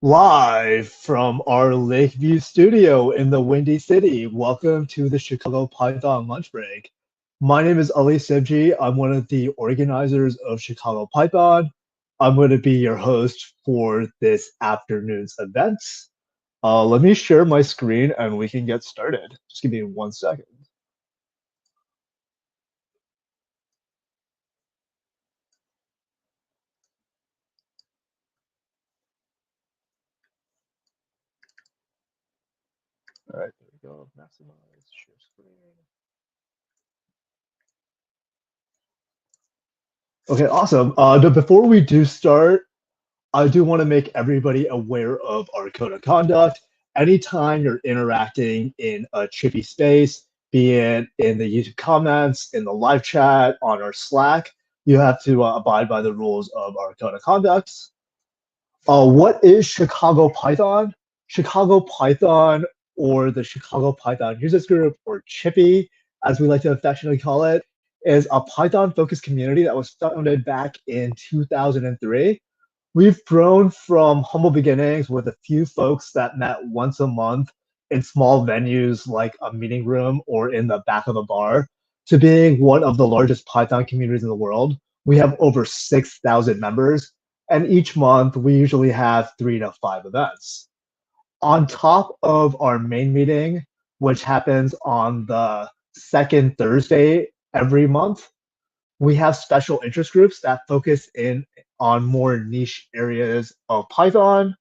Live from our Lakeview studio in the Windy City. Welcome to the Chicago Python lunch break. My name is Ali Sibji. I'm one of the organizers of Chicago Python. I'm going to be your host for this afternoon's event. Let me share my screen and we can get started. Just give me 1 second. All right, there we go. Maximize share screen. Okay, awesome. Before we do start, I do want to make everybody aware of our code of conduct. Anytime you're interacting in a chippy space, be it in the YouTube comments, in the live chat, on our Slack, you have to abide by the rules of our code of conduct. What is Chicago Python? Chicago Python, or the Chicago Python Users Group, or Chippy, as we like to affectionately call it, is a Python-focused community that was founded back in 2003. We've grown from humble beginnings with a few folks that met once a month in small venues like a meeting room or in the back of a bar to being one of the largest Python communities in the world. We have over 6,000 members, and each month we usually have 3 to 5 events. On top of our main meeting, which happens on the second Thursday every month, we have special interest groups that focus in on more niche areas of Python.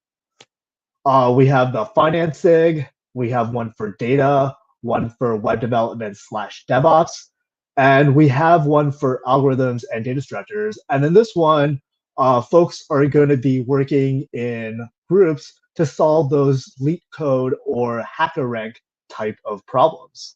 We have the finance SIG, we have one for data, one for web development / DevOps, and we have one for algorithms and data structures. And in this one, folks are going to be working in groups to solve those leak code or HackerRank type of problems.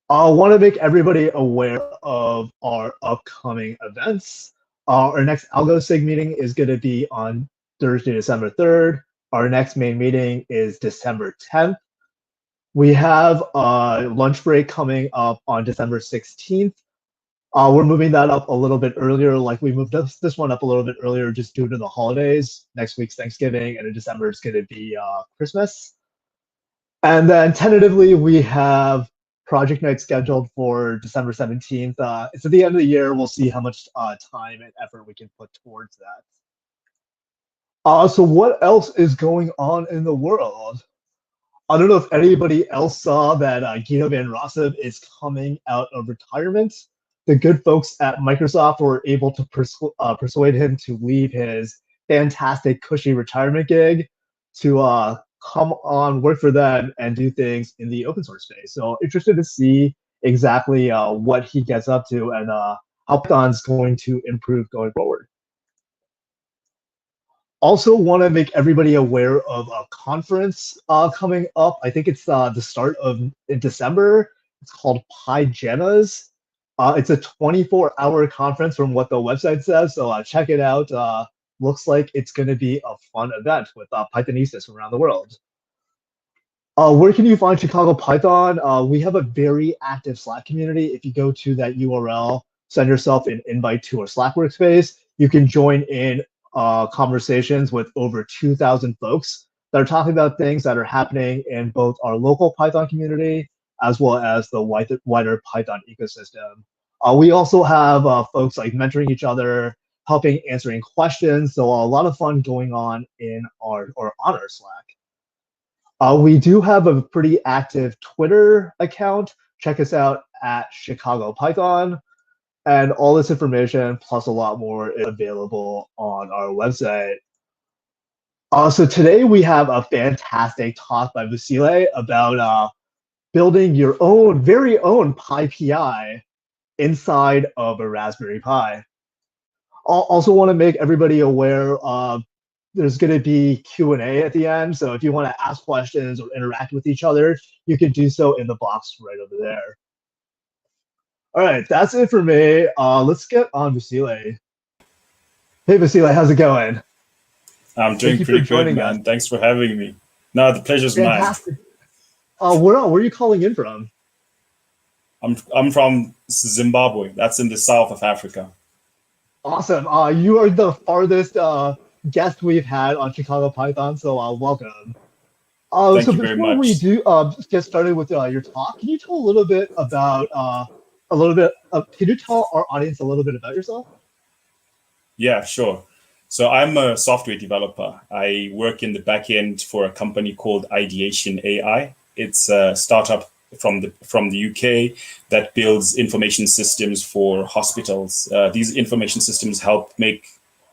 I want to make everybody aware of our upcoming events. Our next AlgoSig meeting is going to be on Thursday, December 3rd. Our next main meeting is December 10th. We have a lunch break coming up on December 16th. We're moving that up a little bit earlier, like we moved this one up a little bit earlier just due to the holidays. Next week's Thanksgiving, and in December it's going to be Christmas. And then tentatively, we have project night scheduled for December 17th. It's at the end of the year. We'll see how much time and effort we can put towards that. So what else is going on in the world? I don't know if anybody else saw that Guido van Rossum is coming out of retirement. The good folks at Microsoft were able to persuade him to leave his fantastic, cushy retirement gig to come on, work for them, and do things in the open source space. So interested to see exactly what he gets up to and how Python's going to improve going forward. Also want to make everybody aware of a conference coming up. I think it's the start of in December. It's called PyJamas. It's a 24-hour conference from what the website says, so check it out. Looks like it's going to be a fun event with Pythonistas from around the world. Where can you find Chicago Python? We have a very active Slack community. If you go to that URL, send yourself an invite to our Slack workspace. You can join in conversations with over 2,000 folks that are talking about things that are happening in both our local Python community as well as the wider Python ecosystem. We also have folks like mentoring each other, helping answering questions. So a lot of fun going on in our Slack. We do have a pretty active Twitter account. Check us out at Chicago Python. And all this information, plus a lot more, is available on our website. So today we have a fantastic talk by Vuyisile about building your own, very own PyPI inside of a Raspberry Pi. Also want to make everybody aware of there's going to be Q&A at the end. So if you want to ask questions or interact with each other, you can do so in the box right over there. All right, that's it for me. Let's get on Vuyisile. Hey, Vuyisile, how's it going? I'm doing pretty good, man. Thanks for having me. No, the pleasure's mine. Where are you calling in from? I'm from Zimbabwe. That's in the south of Africa. Awesome. You are the farthest guest we've had on Chicago Python, so welcome. Thank So you very before we much. do get started with your talk, can you tell a little bit about can you tell our audience a little bit about yourself? Yeah, sure. So I'm a software developer. I work in the backend for a company called Ideation AI. It's a startup from the UK that builds information systems for hospitals. These information systems help make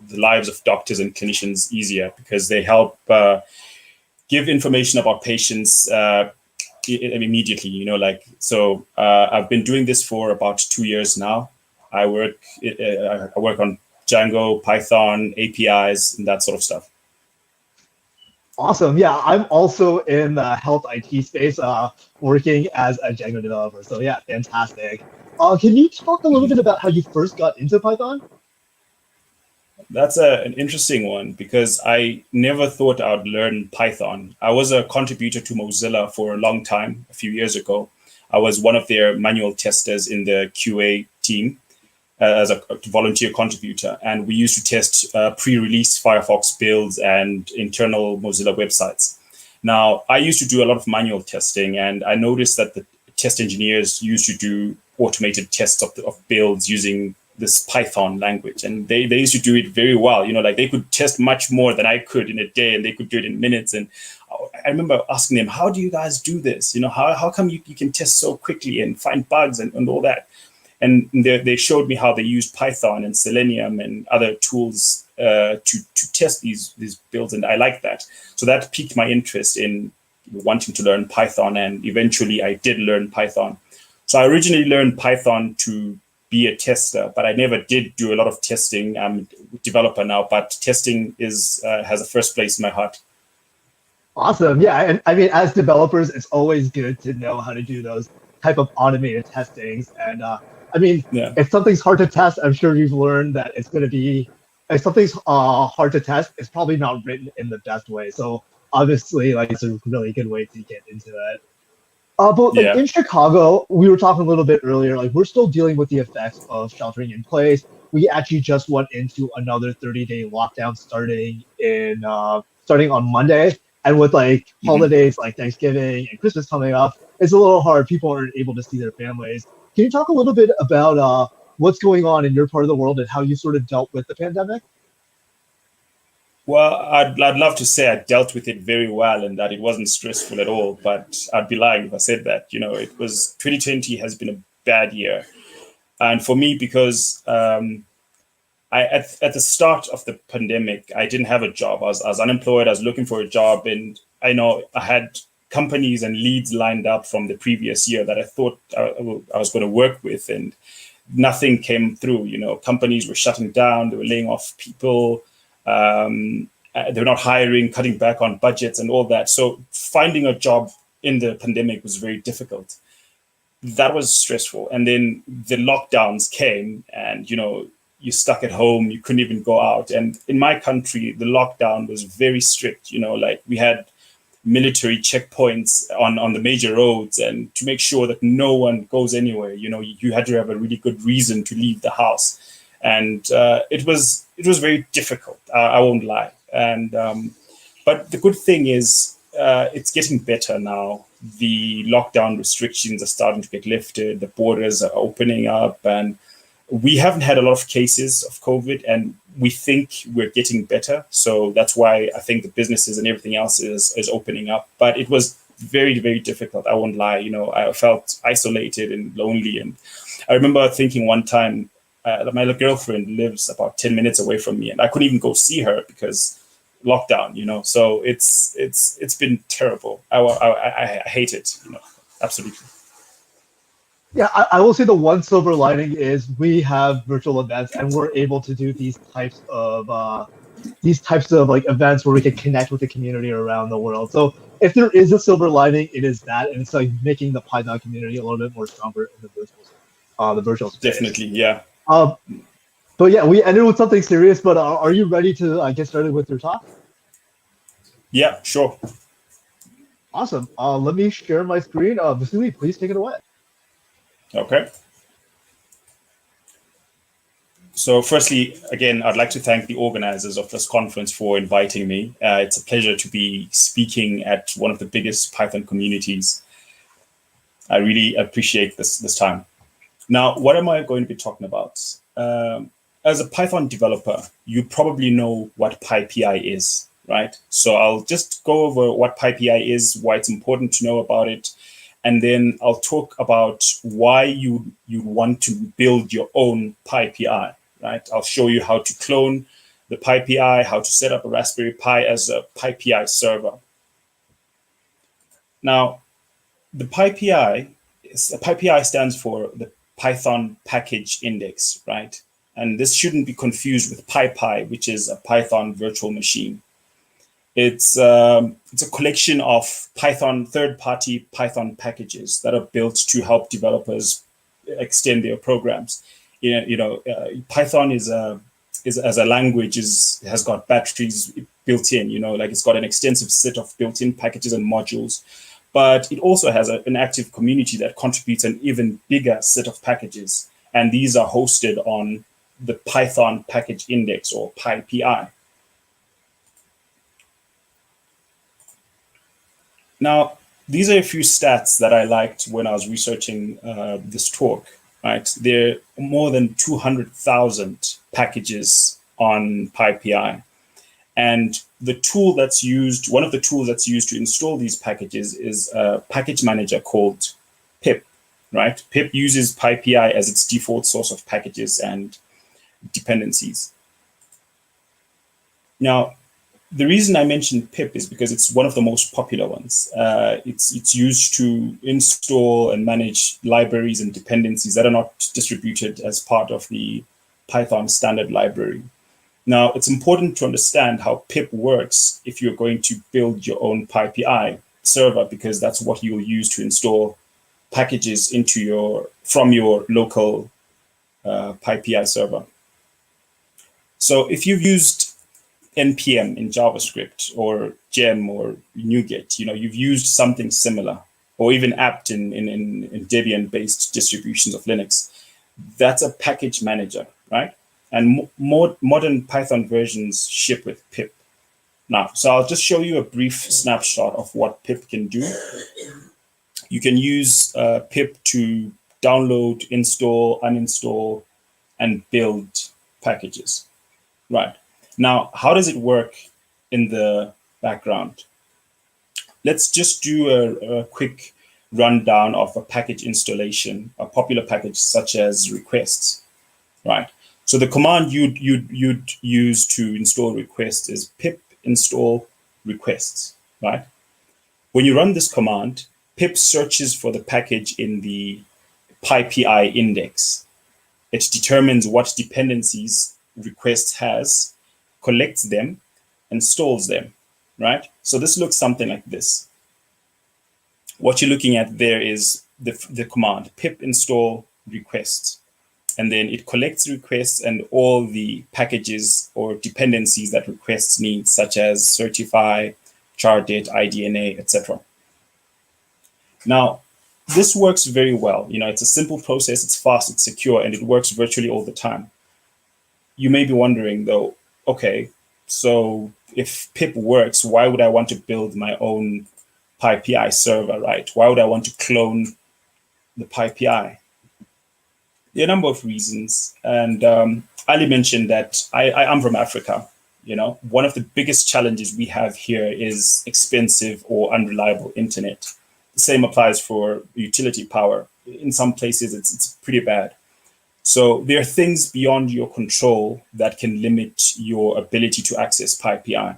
the lives of doctors and clinicians easier because they help give information about patients immediately. I've been doing this for about 2 years now. I work on Django, Python, APIs, and that sort of stuff. Awesome. Yeah, I'm also in the health IT space, working as a Django developer. So yeah, fantastic. Can you talk a little bit about how you first got into Python? That's an interesting one because I never thought I'd learn Python. I was a contributor to Mozilla for a long time, a few years ago. I was one of their manual testers in the QA team as a volunteer contributor. And we used to test pre-release Firefox builds and internal Mozilla websites. Now, I used to do a lot of manual testing, and I noticed that the test engineers used to do automated tests of builds using this Python language. And they used to do it very well. Like they could test much more than I could in a day, and they could do it in minutes. And I remember asking them, how do you guys do this? How come you can test so quickly and find bugs and all that? And they showed me how they used Python and Selenium and other tools to test these builds, and I liked that. So that piqued my interest in wanting to learn Python, and eventually I did learn Python. So I originally learned Python to be a tester, but I never did do a lot of testing. I'm a developer now, but testing has a first place in my heart. Awesome. Yeah, and I mean, as developers, it's always good to know how to do those type of automated testings. And I mean, Yeah. if something's hard to test, I'm sure you've learned that it's going to be if something's hard to test, it's probably not written in the best way. So obviously, like it's a really good way to get into it. But like Yeah. in Chicago, we were talking a little bit earlier. Like we're still dealing with the effects of sheltering in place. We actually just went into another 30-day lockdown starting on Monday. And with like Mhm. holidays like Thanksgiving and Christmas coming up, it's a little hard. People aren't able to see their families. Can you talk a little bit about what's going on in your part of the world and how you sort of dealt with the pandemic? Well, I'd love to say I dealt with it very well and that it wasn't stressful at all, but I'd be lying if I said that. It was 2020 has been a bad year. And for me, because at the start of the pandemic, I didn't have a job. I was unemployed. I was looking for a job. And I know I had companies and leads lined up from the previous year that I thought I was going to work with. And nothing came through. Companies were shutting down. They were laying off people. They were not hiring, cutting back on budgets and all that. So finding a job in the pandemic was very difficult. That was stressful. And then the lockdowns came, and you're stuck at home. You couldn't even go out. And in my country, the lockdown was very strict. Like we had military checkpoints on the major roads, and to make sure that no one goes anywhere. You had to have a really good reason to leave the house, and it was very difficult. I won't lie. And but the good thing is it's getting better now. The lockdown restrictions are starting to get lifted. The borders are opening up, and we haven't had a lot of cases of COVID, and we think we're getting better. So that's why I think the businesses and everything else is opening up. But it was very, very difficult. I won't lie. I felt isolated and lonely. And I remember thinking one time, my Yeah. girlfriend lives about 10 minutes away from me, and I couldn't even go see her because lockdown. So it's been terrible. I hate it. Absolutely. Yeah, I will say the one silver lining is we have virtual events and we're able to do these types of like events where we can connect with the community around the world. So if there is a silver lining, it is that, and it's like making the Python community a little bit more stronger in the virtual space. Definitely. Yeah. Um, but yeah, we ended with something serious. But are you ready to get started with your talk? Yeah. Sure. Awesome. Let me share my screen. Vasily, please take it away. Okay. So firstly, again, I'd like to thank the organizers of this conference for inviting me. It's a pleasure to be speaking at one of the biggest Python communities. I really appreciate this time. Now, what am I going to be talking about? As a Python developer, you probably know what PyPI is, right? So I'll just go over what PyPI is, why it's important to know about it, and then I'll talk about why you want to build your own PyPI, right? I'll show you how to clone the PyPI, how to set up a Raspberry Pi as a PyPI server. Now, the PyPI stands for the Python Package Index, right? And this shouldn't be confused with PyPI, which is a Python virtual machine. It's a collection of third-party Python packages that are built to help developers extend their programs. Python is as a language has got batteries built in. Like it's got an extensive set of built-in packages and modules, but it also has an active community that contributes an even bigger set of packages, and these are hosted on the Python Package Index, or PyPI. Now, these are a few stats that I liked when I was researching this talk, right? There are more than 200,000 packages on PyPI. And the tool that's used, one of the tools that's used to install these packages is a package manager called pip, right? Pip uses PyPI as its default source of packages and dependencies. Now, the reason I mentioned pip is because it's one of the most popular ones. It's used to install and manage libraries and dependencies that are not distributed as part of the Python standard library. Now, it's important to understand how pip works if you're going to build your own PyPI server, because that's what you'll use to install packages from your local PyPI server. So if you've used npm in JavaScript or gem or NuGet, you've used something similar, or even apt in Debian-based distributions of Linux. That's a package manager, right? And modern Python versions ship with pip. Now, so I'll just show you a brief snapshot of what pip can do. You can use pip to download, install, uninstall, and build packages, right? Now, how does it work in the background? Let's just do a quick rundown of a package installation, a popular package such as requests, right? So the command you'd use to install requests is pip install requests, right? When you run this command, pip searches for the package in the PyPI index. It determines what dependencies request has, collects them, and stores them, right? So this looks something like this. What you're looking at there is the command pip install requests, and then it collects requests and all the packages or dependencies that requests need, such as certify, chardit, IDNA, etc. Now, this works very well. It's a simple process, it's fast, it's secure, and it works virtually all the time. You may be wondering though, okay, so if pip works, why would I want to build my own PyPI server, right? Why would I want to clone the PyPI? There are a number of reasons. And Ali mentioned that I'm from Africa. One of the biggest challenges we have here is expensive or unreliable internet. The same applies for utility power. In some places, it's pretty bad. So there are things beyond your control that can limit your ability to access PyPI.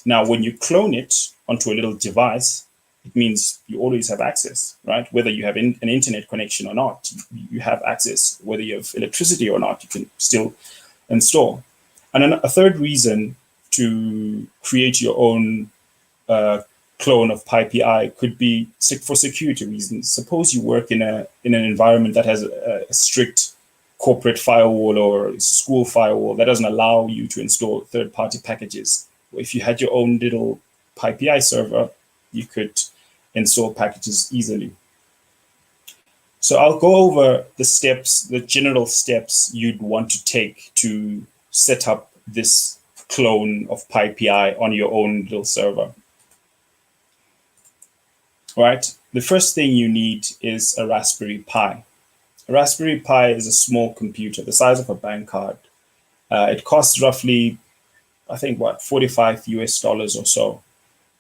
Now, when you clone it onto a little device, it means you always have access, right? Whether you have an internet connection or not, you have access. Whether you have electricity or not, you can still install. And a third reason to create your own clone of PyPI could be for security reasons. Suppose you work in an environment that has a strict corporate firewall or school firewall that doesn't allow you to install third-party packages. If you had your own little PyPI server, you could install packages easily. So I'll go over the steps, the general steps you'd want to take to set up this clone of PyPI on your own little server. Right? The first thing you need is a Raspberry Pi. A Raspberry Pi is a small computer, the size of a bank card. It costs roughly, I think, what, $45 US or so.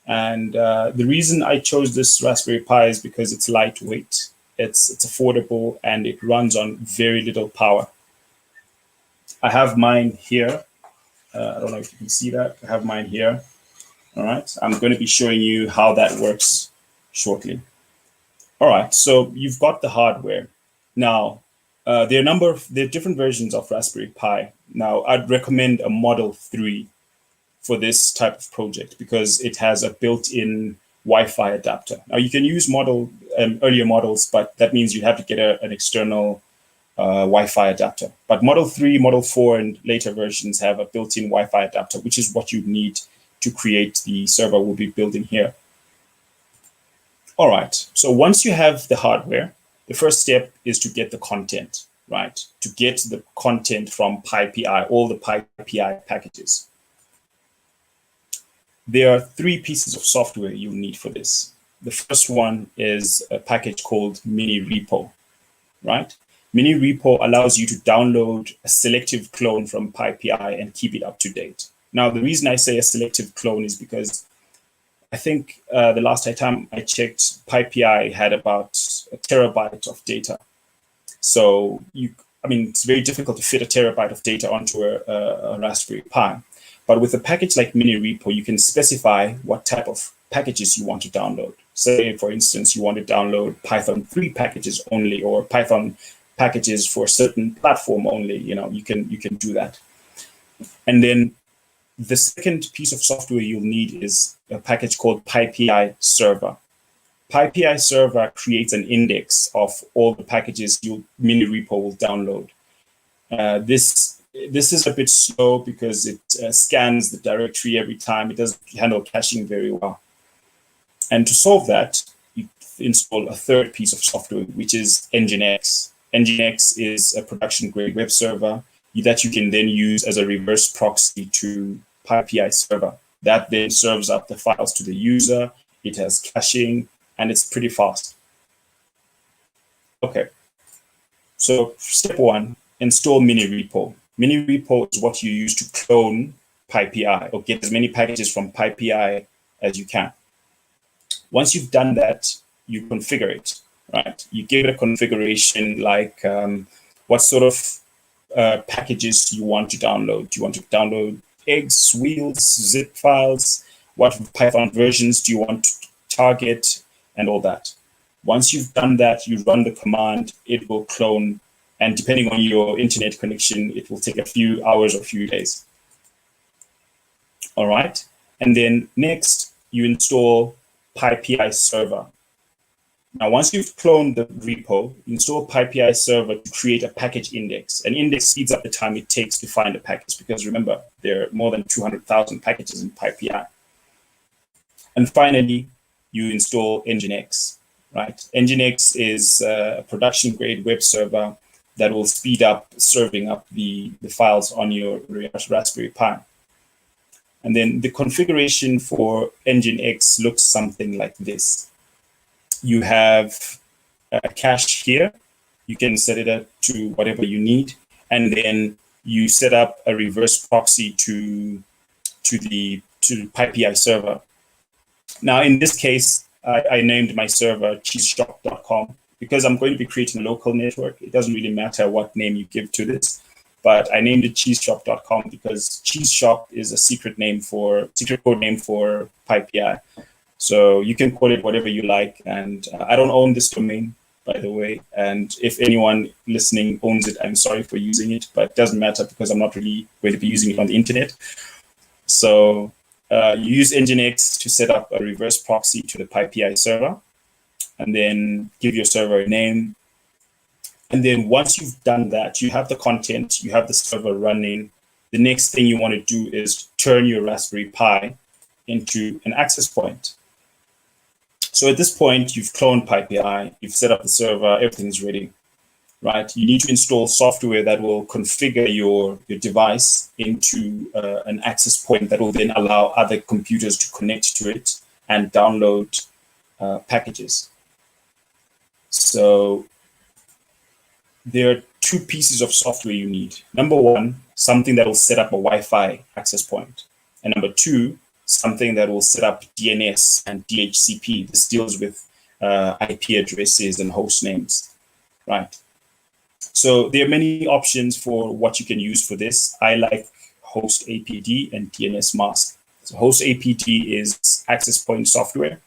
And the reason I chose this Raspberry Pi is because it's lightweight, it's affordable, and it runs on very little power. I have mine here. I don't know if you can see that. I have mine here. All right. I'm going to be showing you how that works shortly. All right. So you've got the hardware. Now, there are different versions of Raspberry Pi. Now, I'd recommend a Model 3 for this type of project because it has a built-in Wi-Fi adapter. Now, you can use earlier models, but that means you have to get an external Wi-Fi adapter. But Model 3, Model 4, and later versions have a built-in Wi-Fi adapter, which is what you need to create the server we'll be building here. All right, so once you have the hardware, the first step is to get the content, right? To get the content from PyPI, all the PyPI packages. There are 3 pieces of software you need for this. The first one is a package called minirepo, right? Minirepo allows you to download a selective clone from PyPI and keep it up to date. Now, the reason I say a selective clone is because I think the last time I checked, PyPI had about a terabyte of data. So it's very difficult to fit a terabyte of data onto a Raspberry Pi. But with a package like minirepo, you can specify what type of packages you want to download. Say, for instance, you want to download Python 3 packages only, or Python packages for a certain platform only. You can do that. And then the second piece of software you'll need is a package called PyPI server. PyPI server creates an index of all the packages your minirepo will download. This is a bit slow because it scans the directory every time. It doesn't handle caching very well. And to solve that, you install a third piece of software, which is Nginx. Nginx is a production-grade web server that you can then use as a reverse proxy to PyPI server. That then serves up the files to the user. It has caching, and it's pretty fast. Okay, so step 1, install minirepo. Minirepo is what you use to clone PyPI or get as many packages from PyPI as you can. Once you've done that, you configure it, right? You give it a configuration like what sort of packages you want to download. Do you want to download eggs, wheels, zip files? What Python versions do you want to target, and all that? Once you've done that, you run the command, it will clone. And depending on your internet connection, it will take a few hours or a few days. All right. And then next, you install PyPI server. Now, once you've cloned the repo, install PyPI server to create a package index. An index speeds up the time it takes to find a package because remember, there are more than 200,000 packages in PyPI. And finally, you install Nginx, right? Nginx is a production-grade web server that will speed up serving up the files on your Raspberry Pi. And then the configuration for Nginx looks something like this. You have a cache here. You can set it up to whatever you need. And then you set up a reverse proxy to the PyPI server. Now, in this case, I named my server cheeseshop.com. Because I'm going to be creating a local network, it doesn't really matter what name you give to this, but I named it cheeseshop.com because cheese shop is a secret code name for PyPI. So you can call it whatever you like. And I don't own this domain, by the way. And if anyone listening owns it, I'm sorry for using it, but it doesn't matter because I'm not really going to be using it on the internet. So you use Nginx to set up a reverse proxy to the PyPI server, and then give your server a name. And then once you've done that, you have the content, you have the server running. The next thing you want to do is turn your Raspberry Pi into an access point. So at this point, you've cloned PyPI, you've set up the server, everything's ready, right? You need to install software that will configure your device into an access point that will then allow other computers to connect to it and download packages. So there are two pieces of software you need. Number one, something that will set up a Wi-Fi access point. And number two, something that will set up DNS and DHCP. This deals with IP addresses and host names, right? So there are many options for what you can use for this. I like host APD and DNS mask. So host APD is access point software,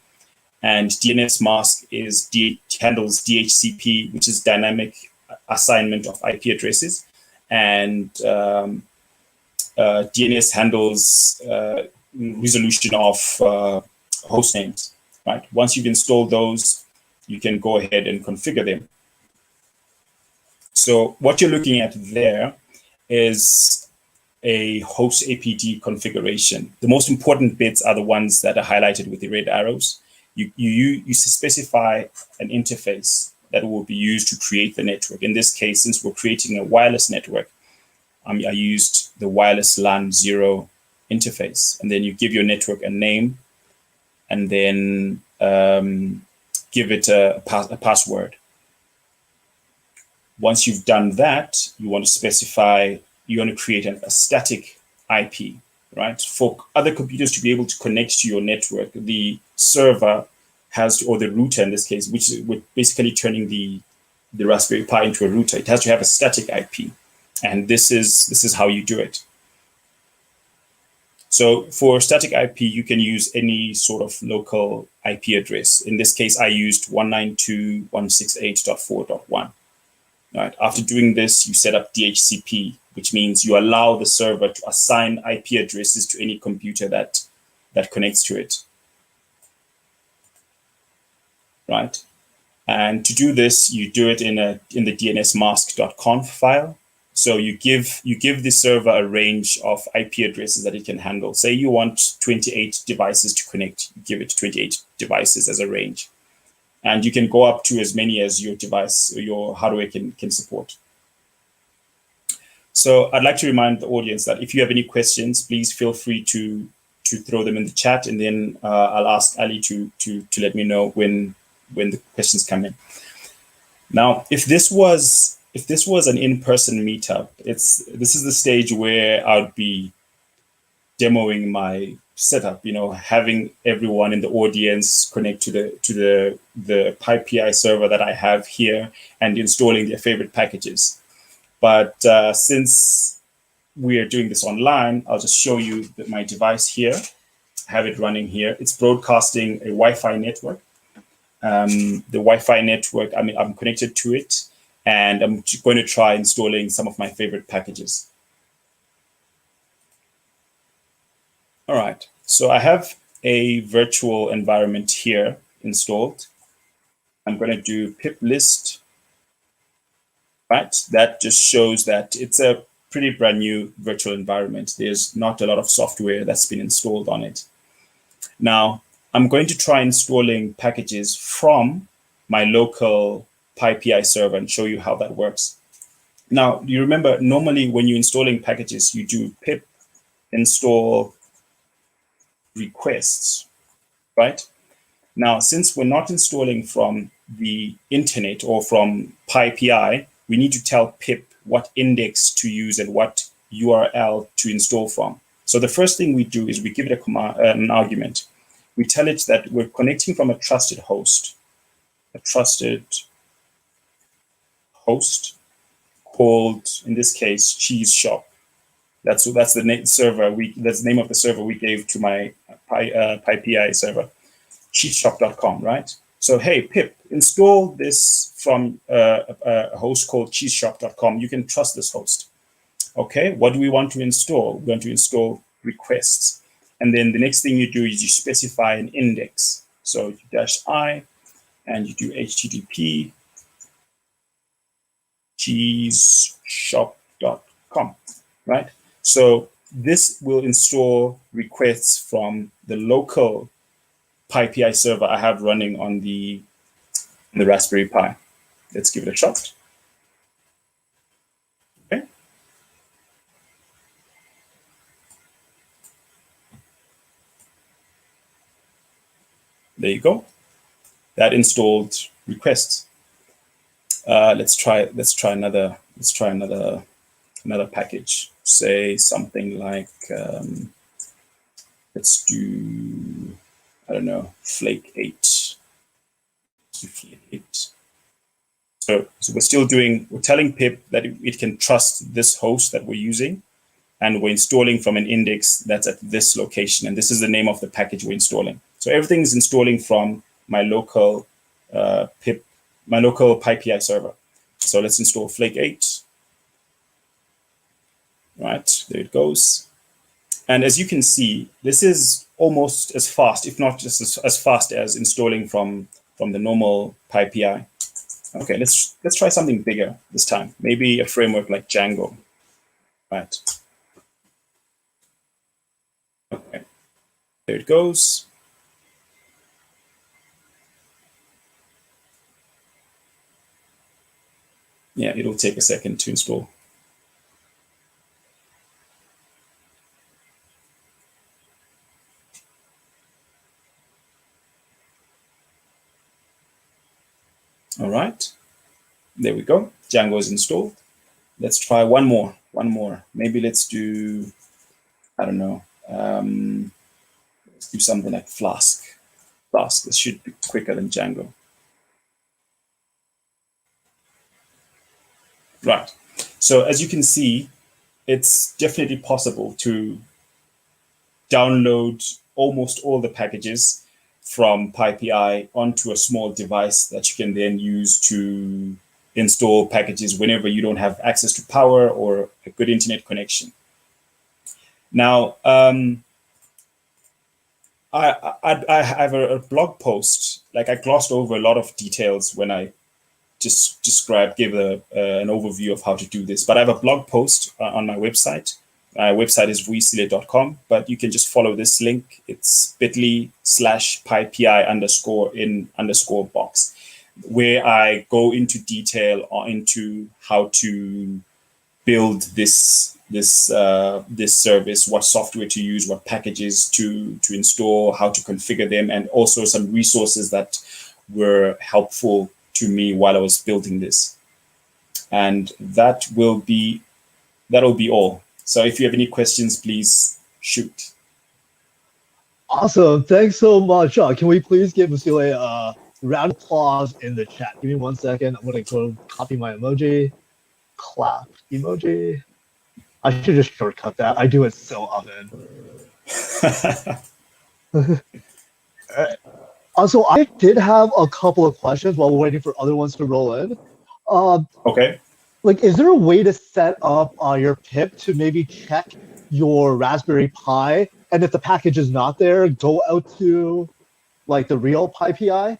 and DNS mask is handles DHCP, which is dynamic assignment of IP addresses, and DNS handles resolution of host names, right? Once you've installed those, you can go ahead and configure them. So what you're looking at there is a host APD configuration. The most important bits are the ones that are highlighted with the red arrows. You specify an interface that will be used to create the network. In this case, since we're creating a wireless network, I used the wireless LAN 0 interface. And then you give your network a name, and then give it a password. Once you've done that, you want to specify, you want to create a static IP, right? For other computers to be able to connect to your network, the server has to, or the router in this case, which is basically turning the Raspberry Pi into a router. It has to have a static IP. And this is how you do it. So for static IP, you can use any sort of local IP address. In this case, I used 192.168.4.1. Right. After doing this, you set up DHCP, which means you allow the server to assign IP addresses to any computer that connects to it. Right. And to do this, you do it in the dnsmask.conf file. So you give the server a range of IP addresses that it can handle. Say you want 28 devices to connect, you give it 28 devices as a range. And you can go up to as many as your device or your hardware can support. So I'd like to remind the audience that if you have any questions, please feel free to throw them in the chat, and then I'll ask Ali to let me know when the questions come in. Now, if this was an in-person meetup, this is the stage where I'd be demoing my setup, having everyone in the audience connect to the PyPI server that I have here and installing their favorite packages. But since we are doing this online, I'll just show you my device here. I have it running here. It's broadcasting a Wi-Fi network. The Wi-Fi network, I'm connected to it, and I'm going to try installing some of my favorite packages. All right, so I have a virtual environment here installed. I'm going to do pip list, right? That just shows that it's a pretty brand new virtual environment. There's not a lot of software that's been installed on it. Now, I'm going to try installing packages from my local PyPI server and show you how that works. Now, you remember, normally when you're installing packages, you do pip install requests, right? Now, since we're not installing from the internet or from PyPI, we need to tell pip what index to use and what URL to install from. So the first thing we do is we give it a command, an argument. We tell it that we're connecting from a trusted host called, in this case, Cheese Shop. That's the that's the name of the server we gave to my PyPI server, cheeseshop.com, right? So hey, pip, install this from a host called cheeseshop.com. You can trust this host. Okay, what do we want to install? We're going to install requests. And then the next thing you do is you specify an index. So you -i, and you do HTTP cheeseshop.com, right? So this will install requests from the local PyPI server I have running on the Raspberry Pi. Let's give it a shot. Okay. There you go. That installed requests. Let's try another package. Say something like let's do, I don't know, Flake 8. So we're telling pip that it can trust this host that we're using, and we're installing from an index that's at this location, and this is the name of the package we're installing. So everything is installing from my local PyPI server. So let's install Flake 8. Right, there it goes. And as you can see, this is almost as fast, if not just as fast as installing from the normal PyPI. Okay, let's try something bigger this time. Maybe a framework like Django. Right. Okay, there it goes. Yeah, it'll take a second to install. All right, there we go. Django is installed. Let's try one more. Maybe let's do, I don't know, let's do something like Flask. This should be quicker than Django. Right. So as you can see, it's definitely possible to download almost all the packages from PyPI onto a small device that you can then use to install packages whenever you don't have access to power or a good internet connection. Now, I have a blog post, like I glossed over a lot of details when I just gave an overview of how to do this. But I have a blog post on my website. My website is vuyisile.com, but you can just follow this link. It's bit.ly/PyPI_in_box, where I go into detail into how to build this service, what software to use, what packages to install, how to configure them, and also some resources that were helpful to me while I was building this. And that'll be all. So if you have any questions, please shoot. Awesome. Thanks so much. Can we please give Vuyisile a round of applause in the chat? Give me 1 second. I'm going to go copy my emoji. Clap emoji. I should just shortcut that. I do it so often. Also, I did have a couple of questions while we're waiting for other ones to roll in. Okay. Like, is there a way to set up your pip to maybe check your Raspberry Pi, and if the package is not there, go out to like the real PyPI?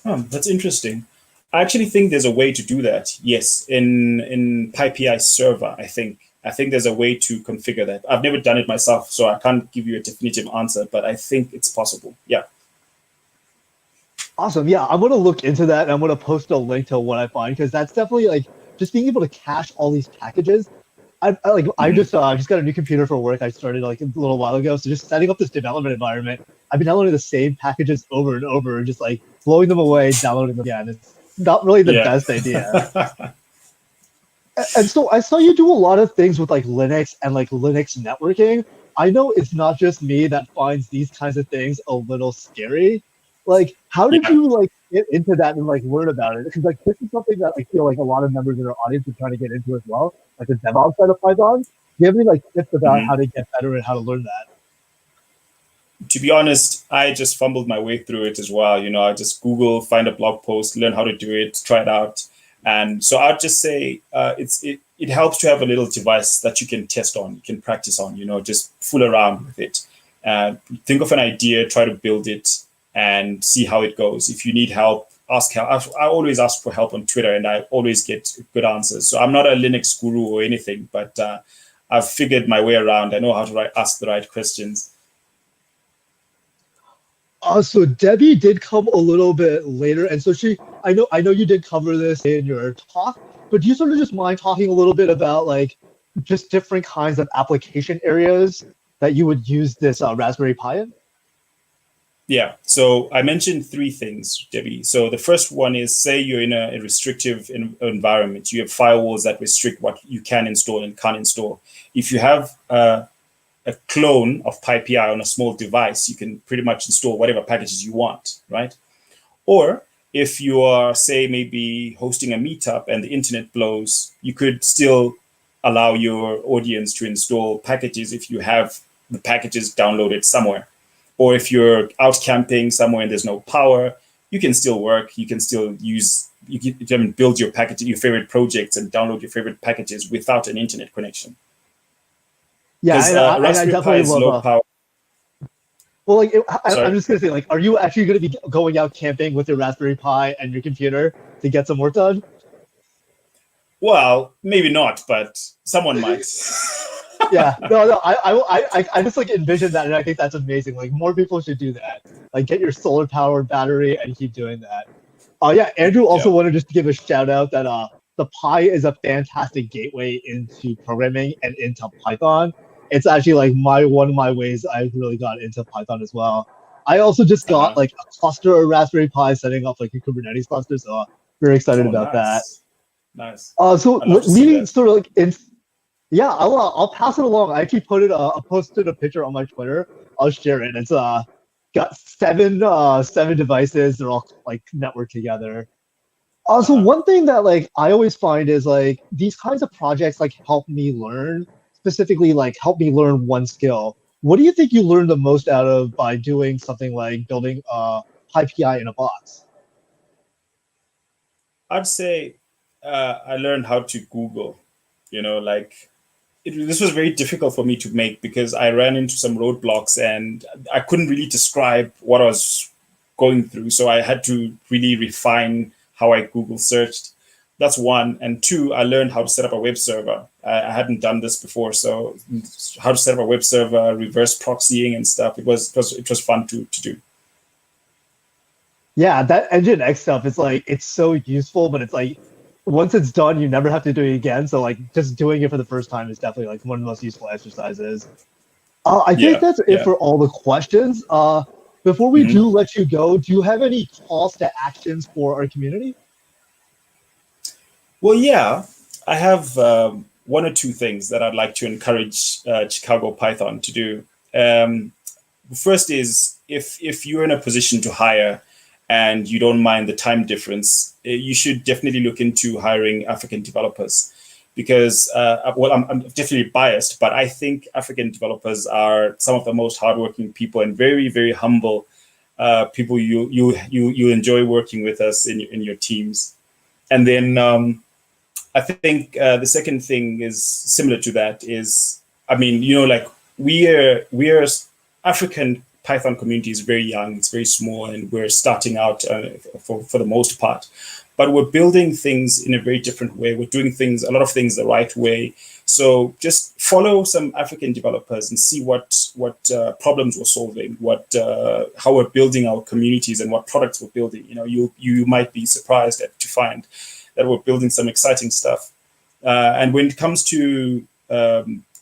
That's interesting. I actually think there's a way to do that. Yes, in PyPI server, I think there's a way to configure that. I've never done it myself, so I can't give you a definitive answer, but I think it's possible. Yeah. Awesome. Yeah, I'm going to look into that, and I'm going to post a link to what I find, because that's definitely like just being able to cache all these packages. I just got a new computer for work. I started like a little while ago, so just setting up this development environment, I've been downloading the same packages over and over, and just like blowing them away, downloading them again. It's not really the best idea. And so I saw you do a lot of things with like Linux and like Linux networking. I know it's not just me that finds these kinds of things a little scary. Like, how did you like get into that and like learn about it? Because like this is something that I feel like a lot of members in our audience are trying to get into as well, like the DevOps side of Python. Do you have any like tips about how to get better and how to learn that? To be honest, I just fumbled my way through it as well. You know, I just Google, find a blog post, learn how to do it, try it out. And so I'd just say it helps to have a little device that you can test on, you can practice on, you know, just fool around with it. Think of an idea, try to build it, and see how it goes. If you need help, ask help. I always ask for help on Twitter, and I always get good answers. So I'm not a Linux guru or anything, but I've figured my way around. I know how to ask the right questions. So Debbie did come a little bit later, and so I know you did cover this in your talk, but do you sort of just mind talking a little bit about like just different kinds of application areas that you would use this Raspberry Pi in? Yeah. So I mentioned three things, Debbie. So the first one is, say you're in a restrictive environment. You have firewalls that restrict what you can install and can't install. If you have a clone of PyPI on a small device, you can pretty much install whatever packages you want, right? Or if you are, say, maybe hosting a meetup and the internet blows, you could still allow your audience to install packages if you have the packages downloaded somewhere. Or if you're out camping somewhere and there's no power, you can still work. You can still use, you can build your package, your favorite projects and download your favorite packages without an internet connection. Yeah, Because and I Raspberry Pi definitely is love. low power. Well, like I'm Sorry. just gonna say, like, are you actually gonna be going out camping with your Raspberry Pi and your computer to get some work done? Well, maybe not, but someone might. Yeah, no, I just like envision that, and I think that's amazing. Like, more people should do that. Like, get your solar powered battery and keep doing that. Oh yeah, Andrew also Yeah. wanted just to give a shout out that the Pi is a fantastic gateway into programming and into Python. It's actually like my one of my ways I really got into Python as well. I also just got Uh-huh. like a cluster of Raspberry Pi setting up like a Kubernetes cluster, so very excited Oh, about that. nice. Nice. So I'd love to see leading that. sort of like in, yeah, I'll pass it along. I actually I posted a picture on my Twitter. I'll share it. It's got seven devices. They're all like networked together. Also, Uh-huh. one thing that like I always find is like these kinds of projects like help me learn, specifically like help me learn one skill. What do you think you learned the most out of by doing something like building PyPI in a box? I'd say I learned how to Google, like this was very difficult for me to make because I ran into some roadblocks and I couldn't really describe what I was going through. So I had to really refine how I Google searched. That's one. And two, I learned how to set up a web server. I hadn't done this before. So how to set up a web server, reverse proxying and stuff. It was fun to do. Yeah, that Engine X stuff is like it's so useful, but it's like once it's done, you never have to do it again. So like just doing it for the first time is definitely like one of the most useful exercises. I think Yeah. that's it Yeah. for all the questions. Before we Mhm. do let you go, do you have any calls to actions for our community? Well, yeah, I have one or two things that I'd like to encourage Chicago Python to do. Um, First is if you're in a position to hire and you don't mind the time difference, you should definitely look into hiring African developers because well, I'm definitely biased, but I think African developers are some of the most hardworking people and very very humble people you enjoy working with us in your teams. And then I think the second thing is similar to that is, I mean, like we are African Python community is very young, it's very small, and we're starting out for the most part. But we're building things in a very different way. We're doing things, a lot of things, the right way. So just follow some African developers and see what problems we're solving, what how we're building our communities, and what products we're building. You might be surprised to find that we're building some exciting stuff. And when it comes to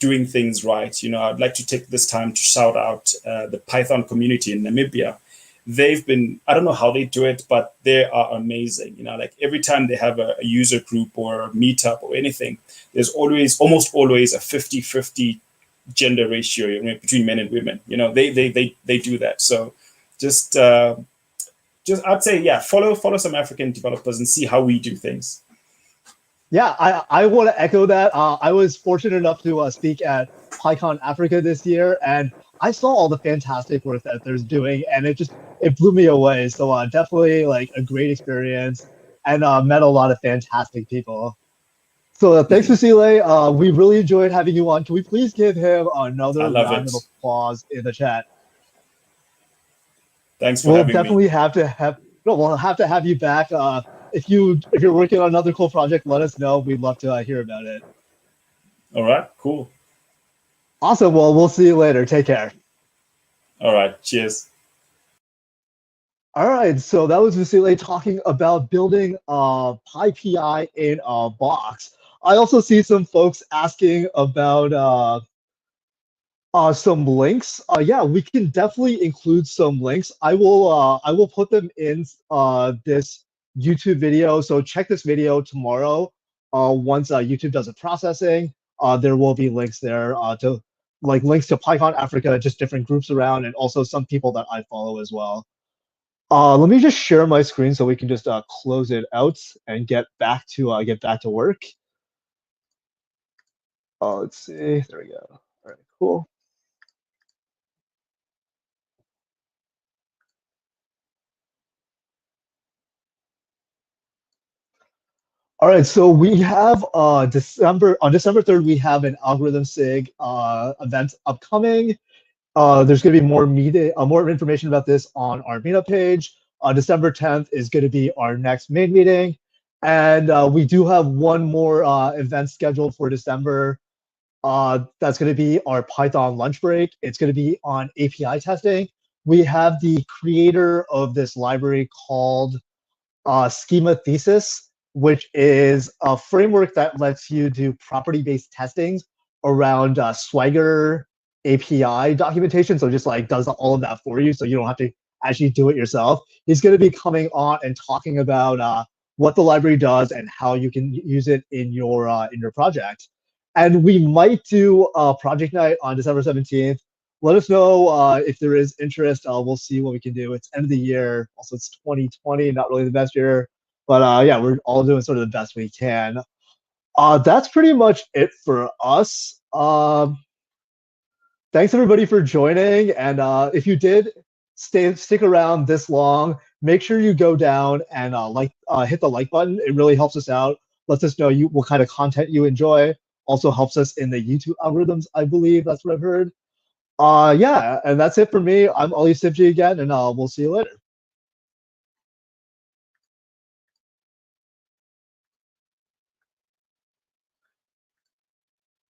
doing things right, I'd like to take this time to shout out the Python community in Namibia. They've been, I don't know how they do it, but they are amazing. Like every time they have a user group or a meetup or anything, there's almost always a 50-50 gender ratio between men and women. They do that. So just, just I'd say, yeah, follow some African developers and see how we do things. Yeah, I want to echo that. I was fortunate enough to speak at PyCon Africa this year, and I saw all the fantastic work that they're doing, and it blew me away. So definitely like a great experience, and met a lot of fantastic people. So thanks, Mhm. Vuyisile. We really enjoyed having you on. Can we please give him I another love round of it. applause in the chat? Thanks for We'll having me. definitely have to have no, we'll have to have you back. If you're working on another cool project, let us know. We'd love to hear about it. All right, cool. Awesome. Well, we'll see you later. Take care. All right, cheers. All right, so that was Vuyisile talking about building PyPI in a box. I also see some folks asking about some links. Yeah, we can definitely include some links. I will put them in this YouTube video. So check this video tomorrow. Once YouTube does the processing, there will be links there to like links to PyCon Africa, just different groups around, and also some people that I follow as well. Let me just share my screen so we can just close it out and get back to work. Let's see. There we go. All right, cool. All right, so we have December 3rd, we have an algorithm sig event upcoming. There's going to be more information about this on our meetup page. December 10th is going to be our next main meeting. And we do have one more event scheduled for December. That's going to be our Python lunch break. It's going to be on API testing. We have the creator of this library called Schema Thesis, which is a framework that lets you do property-based testing around Swagger API documentation. So just like does all of that for you, so you don't have to actually do it yourself. He's going to be coming on and talking about what the library does and how you can use it in your project. And we might do a project night on December 17th. Let us know if there is interest. We'll see what we can do. It's end of the year. Also, it's 2020, not really the best year. But yeah, we're all doing sort of the best we can. That's pretty much it for us. Thanks everybody for joining. And if you did stick around this long, make sure you go down and hit the like button. It really helps us out. Lets us know what kind of content you enjoy. Also helps us in the YouTube algorithms, I believe. That's what I've heard. Yeah, and that's it for me. I'm Ali Sibji again, and we'll see you later.